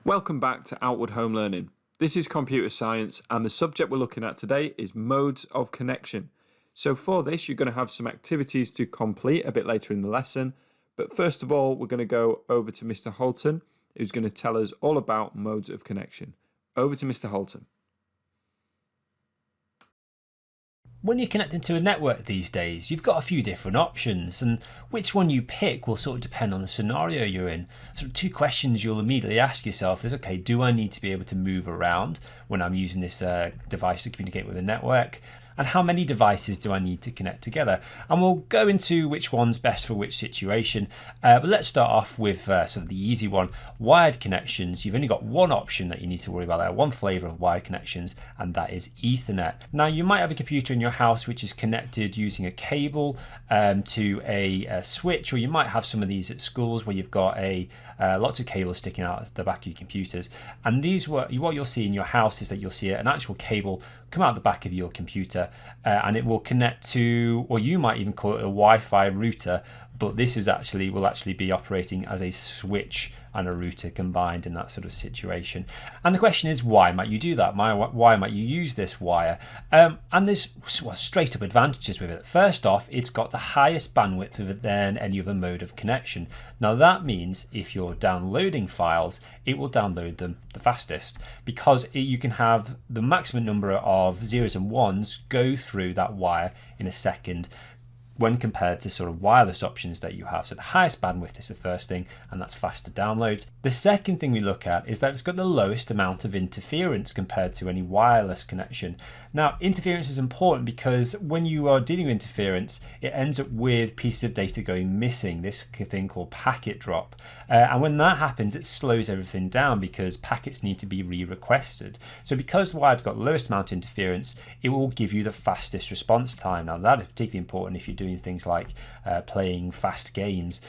Welcome back to Outward Home Learning. This is computer science, and the subject we're looking at today is modes of connection. So for this, you're going to have some activities to complete a bit later in the lesson. But first of all, we're going to go over to Mr. Holton, who's going to tell us all about modes of connection. Over to Mr. Holton. When you're connecting to a network these days, you've got a few different options, and which one you pick will sort of depend on the scenario you're in. So two questions you'll immediately ask yourself is, okay, do I need to be able to move around when I'm using this device to communicate with a network? And how many devices do I need to connect together? And we'll go into which one's best for which situation. But let's start off with sort of the easy one, wired connections. You've only got one option that you need to worry about there, one flavor of wired connections, and that is Ethernet. Now, you might have a computer in your house which is connected using a cable to a switch, or you might have some of these at schools where you've got lots of cables sticking out the back of your computers. And what you'll see in your house is that you'll see an actual cable come out the back of your computer and it will connect to, or you might even call it a Wi-Fi router, but this will actually be operating as a switch and a router combined in that sort of situation. And the question is, why might you do that? Why might you use this wire? And there's straight up advantages with it. First off, it's got the highest bandwidth than any other mode of connection. Now that means if you're downloading files, it will download them the fastest, because you can have the maximum number of zeros and ones go through that wire in a second, when compared to sort of wireless options that you have. So the highest bandwidth is the first thing, and that's faster downloads. The second thing we look at is that it's got the lowest amount of interference compared to any wireless connection. Now, interference is important because when you are dealing with interference, it ends up with pieces of data going missing, this thing called packet drop. And when that happens, it slows everything down because packets need to be re-requested. So because the wire's got the lowest amount of interference, it will give you the fastest response time. Now, that is particularly important if you're doing things like playing fast games,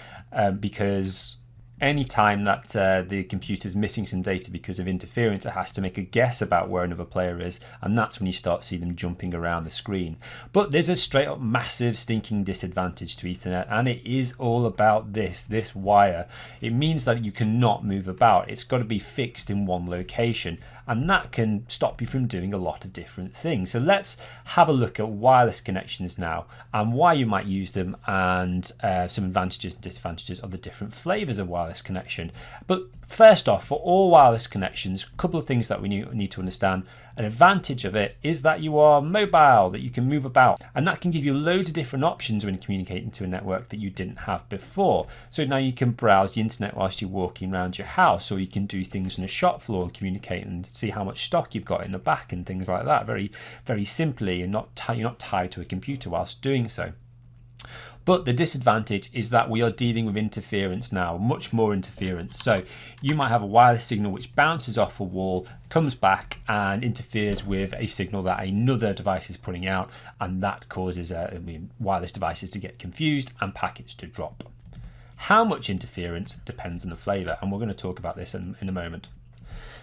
because any time that the computer's missing some data because of interference, it has to make a guess about where another player is, and that's when you start to see them jumping around the screen. But there's a straight up massive stinking disadvantage to Ethernet, and it is all about this wire. It means that you cannot move about. It's got to be fixed in one location, and that can stop you from doing a lot of different things. So let's have a look at wireless connections now, and why you might use them, and some advantages and disadvantages of the different flavors of wireless connection. But first off, for all wireless connections, a couple of things that we need to understand. An advantage of it is that you are mobile, that you can move about, and that can give you loads of different options when communicating to a network that you didn't have before. So now you can browse the internet whilst you're walking around your house, or you can do things on a shop floor and communicate and see how much stock you've got in the back and things like that, very, very simply, and you're not tied to a computer whilst doing so. But the disadvantage is that we are dealing with interference now, much more interference. So you might have a wireless signal which bounces off a wall, comes back and interferes with a signal that another device is putting out, and that causes wireless devices to get confused and packets to drop. How much interference depends on the flavor, and we're going to talk about this in a moment.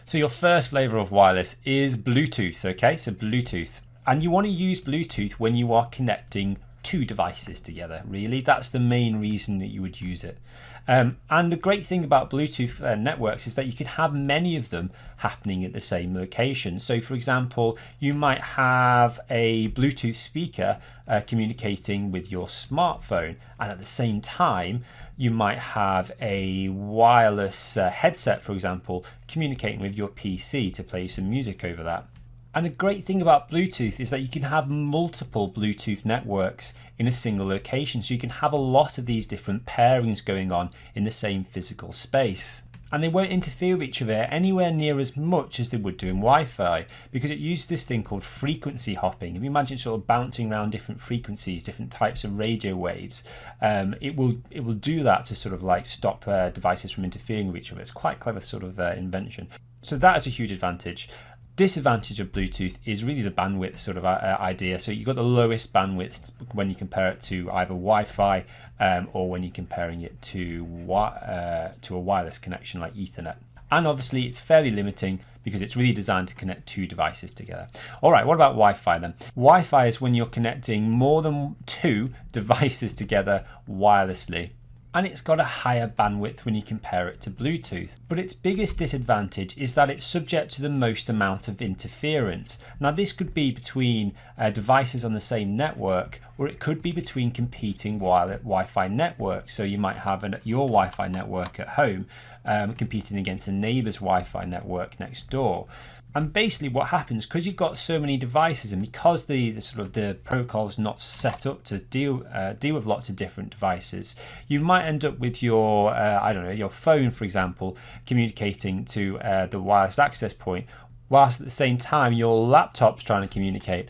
So your first flavor of wireless is Bluetooth, okay? So Bluetooth. And you want to use Bluetooth when you are connecting two devices together, really. That's the main reason that you would use it. And the great thing about Bluetooth networks is that you can have many of them happening at the same location. So for example, you might have a Bluetooth speaker communicating with your smartphone, and at the same time you might have a wireless headset, for example, communicating with your PC to play some music over that. And the great thing about Bluetooth is that you can have multiple Bluetooth networks in a single location. So you can have a lot of these different pairings going on in the same physical space. And they won't interfere with each other anywhere near as much as they would do in Wi-Fi, because it uses this thing called frequency hopping. If you imagine sort of bouncing around different frequencies, different types of radio waves, it will do that to sort of like stop devices from interfering with each other. It's quite a clever sort of invention. So that is a huge advantage. Disadvantage of Bluetooth is really the bandwidth sort of idea. So you've got the lowest bandwidth when you compare it to either Wi-Fi or when you're comparing it to a wireless connection like Ethernet. And obviously it's fairly limiting because it's really designed to connect two devices together. All right, what about Wi-Fi then? Wi-Fi is when you're connecting more than two devices together wirelessly. and it's got a higher bandwidth when you compare it to Bluetooth. But its biggest disadvantage is that it's subject to the most amount of interference. Now this could be between devices on the same network, or it could be between competing Wi-Fi networks. So you might have your Wi-Fi network at home competing against a neighbour's Wi-Fi network next door. And basically what happens, because you've got so many devices and because the protocol is not set up to deal with lots of different devices, you might end up with your your phone, for example, communicating to the wireless access point, whilst at the same time your laptop's trying to communicate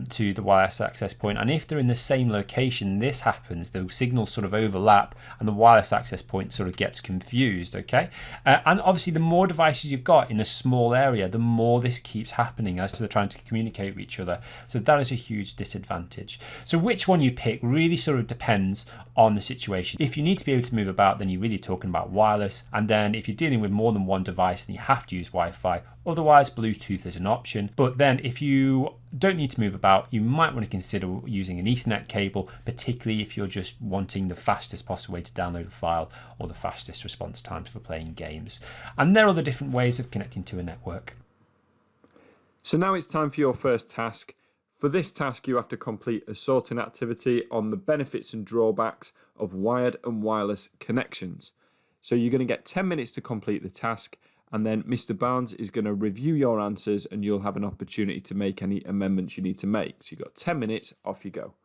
to the wireless access point. And if they're in the same location, this happens, the signals sort of overlap and the wireless access point sort of gets confused, okay? And obviously the more devices you've got in a small area, the more this keeps happening as they're trying to communicate with each other. So that is a huge disadvantage. So which one you pick really sort of depends on the situation. If you need to be able to move about, then you're really talking about wireless. And then if you're dealing with more than one device, then you have to use Wi-Fi. Otherwise, Bluetooth is an option. But then if you don't need to move about, you might want to consider using an Ethernet cable, particularly if you're just wanting the fastest possible way to download a file or the fastest response times for playing games. And there are the different ways of connecting to a network. So now it's time for your first task. For this task, you have to complete a sorting activity on the benefits and drawbacks of wired and wireless connections. So you're going to get 10 minutes to complete the task, and then Mr. Barnes is going to review your answers and you'll have an opportunity to make any amendments you need to make. So you've got 10 minutes, off you go.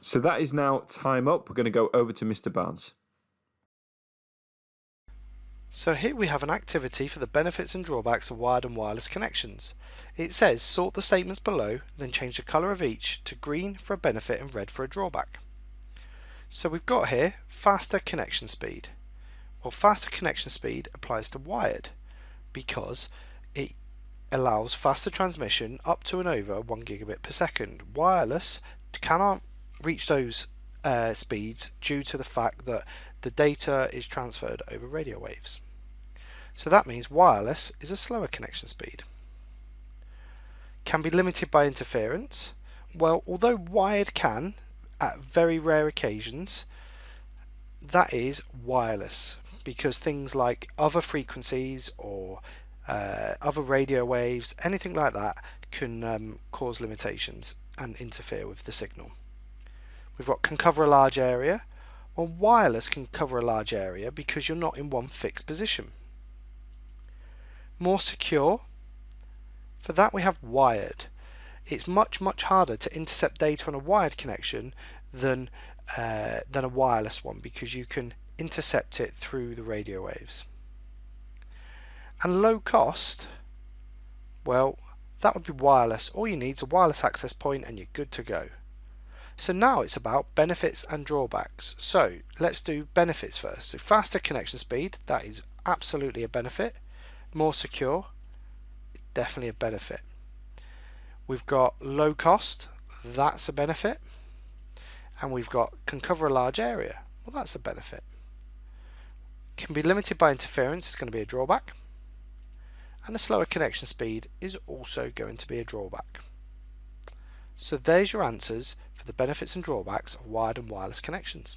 So that is now time up. We're going to go over to Mr. Barnes. So here we have an activity for the benefits and drawbacks of wired and wireless connections. It says sort the statements below, then change the colour of each to green for a benefit and red for a drawback. So we've got here faster connection speed. Well, faster connection speed applies to wired because it allows faster transmission up to and over 1 gigabit per second. Wireless cannot reach those speeds due to the fact that the data is transferred over radio waves. So that means wireless is a slower connection speed. Can be limited by interference. Well, although wired can, at very rare occasions, that is wireless, because things like other frequencies or other radio waves, anything like that, can cause limitations and interfere with the signal. We've got can cover a large area. Well, wireless can cover a large area because you're not in one fixed position. More secure. For that we have wired. It's much harder to intercept data on a wired connection than a wireless one, because you can intercept it through the radio waves. And low cost, well, that would be wireless. All you need is a wireless access point and you're good to go. So now it's about benefits and drawbacks. So let's do benefits first. So faster connection speed, that is absolutely a benefit. More secure, definitely a benefit. We've got low cost, that's a benefit. And we've got can cover a large area, well, that's a benefit. Can be limited by interference, it's going to be a drawback. And a slower connection speed is also going to be a drawback. So there's your answers for the benefits and drawbacks of wired and wireless connections.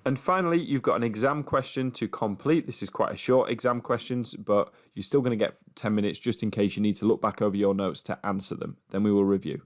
And finally, you've got an exam question to complete. This is quite a short exam questions, but you're still going to get 10 minutes just in case you need to look back over your notes to answer them. Then we will review.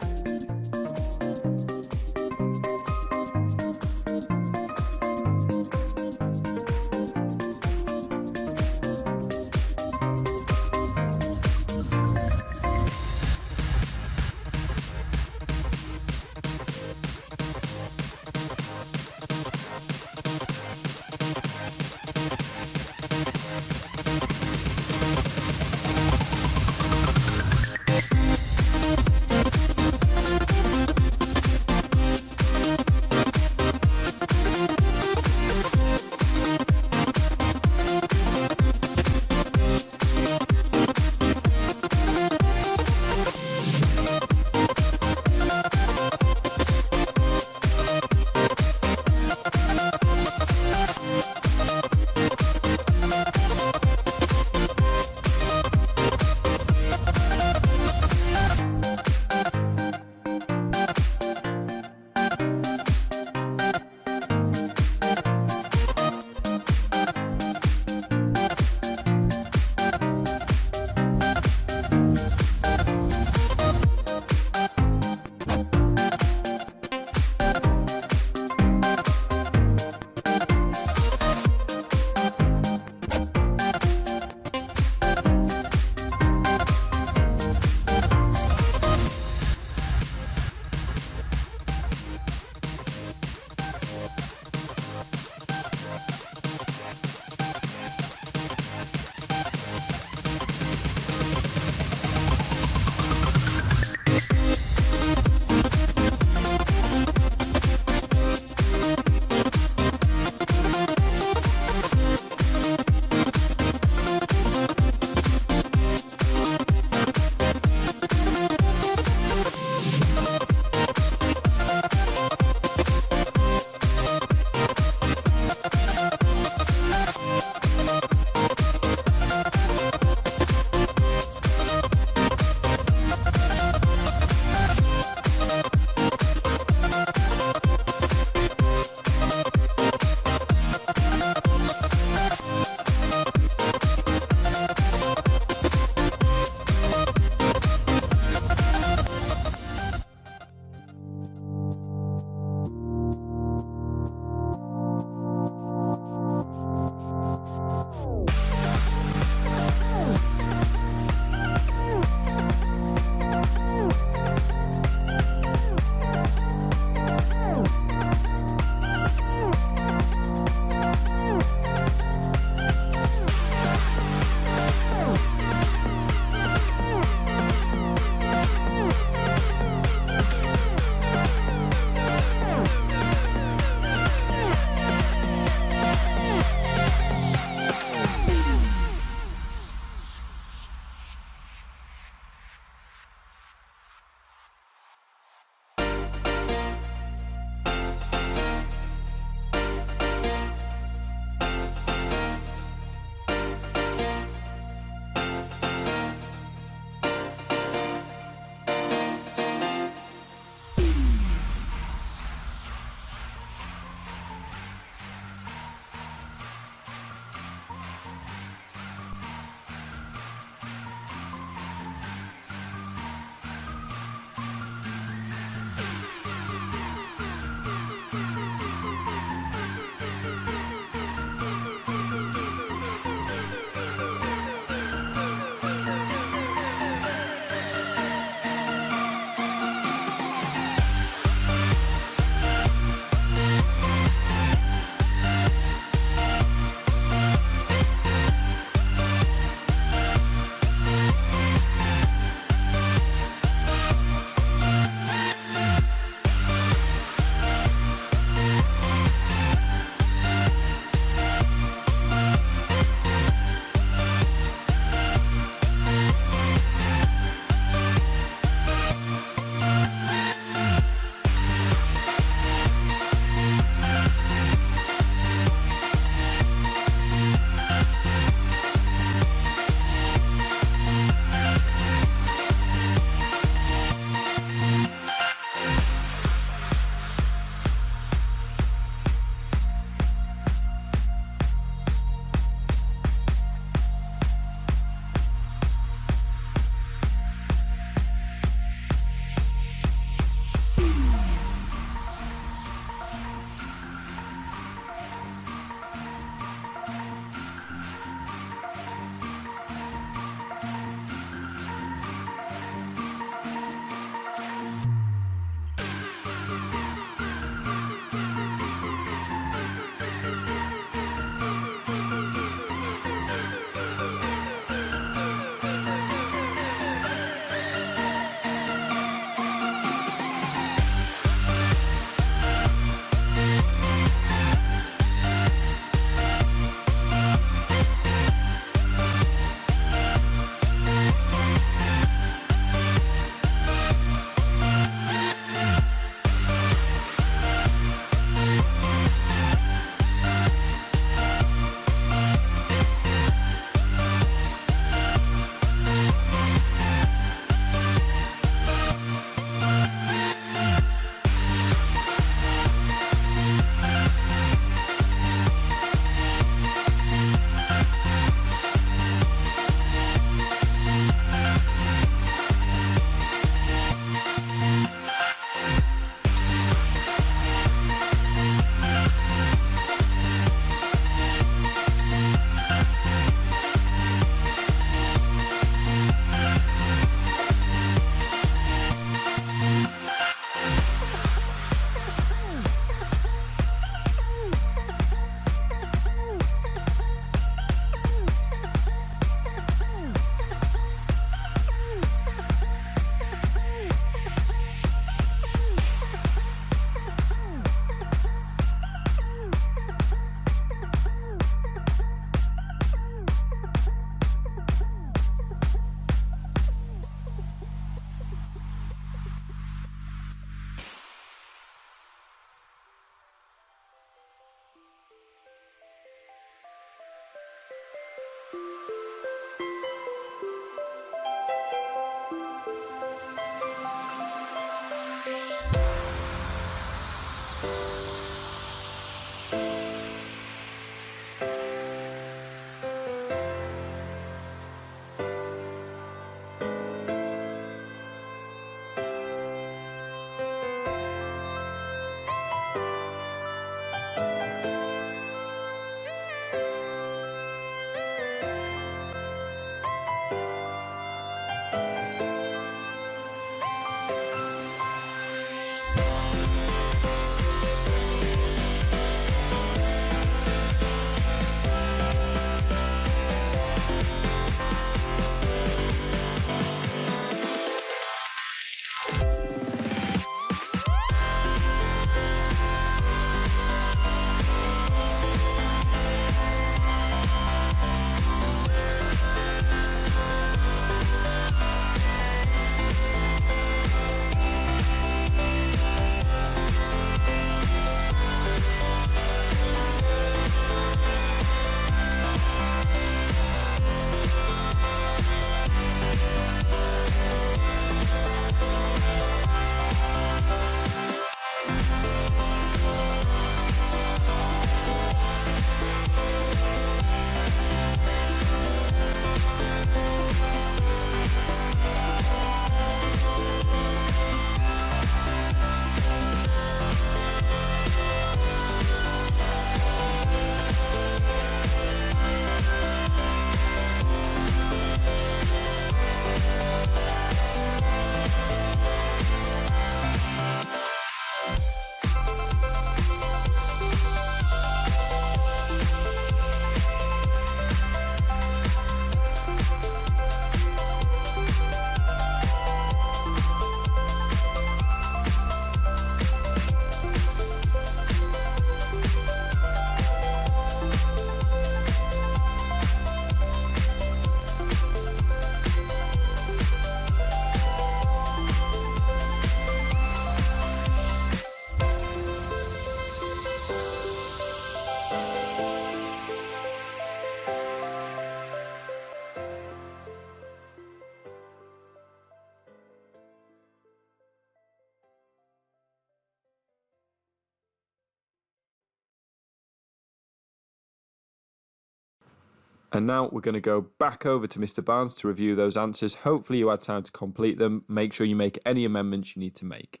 And now we're going to go back over to Mr. Barnes to review those answers. Hopefully you had time to complete them. Make sure you make any amendments you need to make.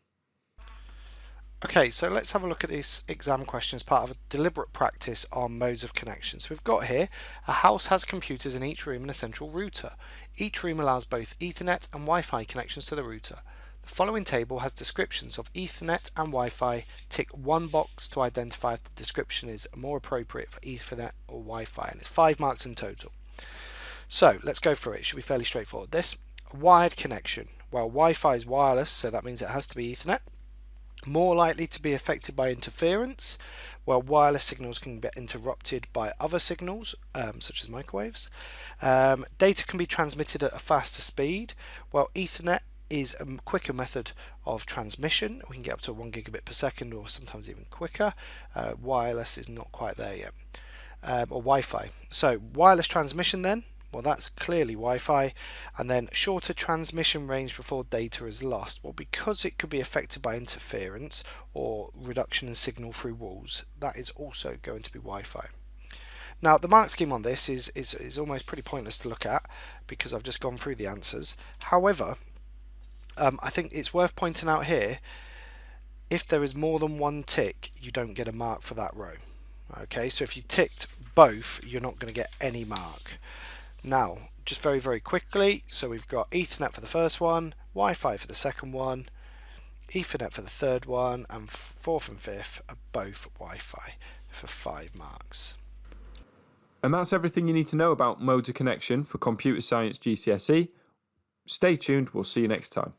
Okay, so let's have a look at this exam question as part of a deliberate practice on modes of connection. So we've got here, a house has computers in each room and a central router. Each room allows both Ethernet and Wi-Fi connections to the router. The following table has descriptions of Ethernet and Wi-Fi. Tick one box to identify if the description is more appropriate for Ethernet or Wi-Fi, and it's 5 marks in total. So let's go through it. It should be fairly straightforward. This wired connection. Well, Wi-Fi is wireless, so that means it has to be Ethernet. More likely to be affected by interference. Well, wireless signals can get interrupted by other signals, such as microwaves. Data can be transmitted at a faster speed. Well, Ethernet is a quicker method of transmission. We can get up to 1 gigabit per second, or sometimes even quicker. Wireless is not quite there yet. Or Wi-Fi. So wireless transmission then. Well, that's clearly Wi-Fi. And then shorter transmission range before data is lost. Well, because it could be affected by interference or reduction in signal through walls, that is also going to be Wi-Fi. Now, the mark scheme on this is almost pretty pointless to look at because I've just gone through the answers. However, I think it's worth pointing out here, if there is more than one tick, you don't get a mark for that row. Okay, so if you ticked both, you're not going to get any mark. Now, just very, very quickly, so we've got Ethernet for the first one, Wi-Fi for the second one, Ethernet for the third one, and fourth and fifth are both Wi-Fi for 5 marks. And that's everything you need to know about modes of connection for Computer Science GCSE. Stay tuned, we'll see you next time.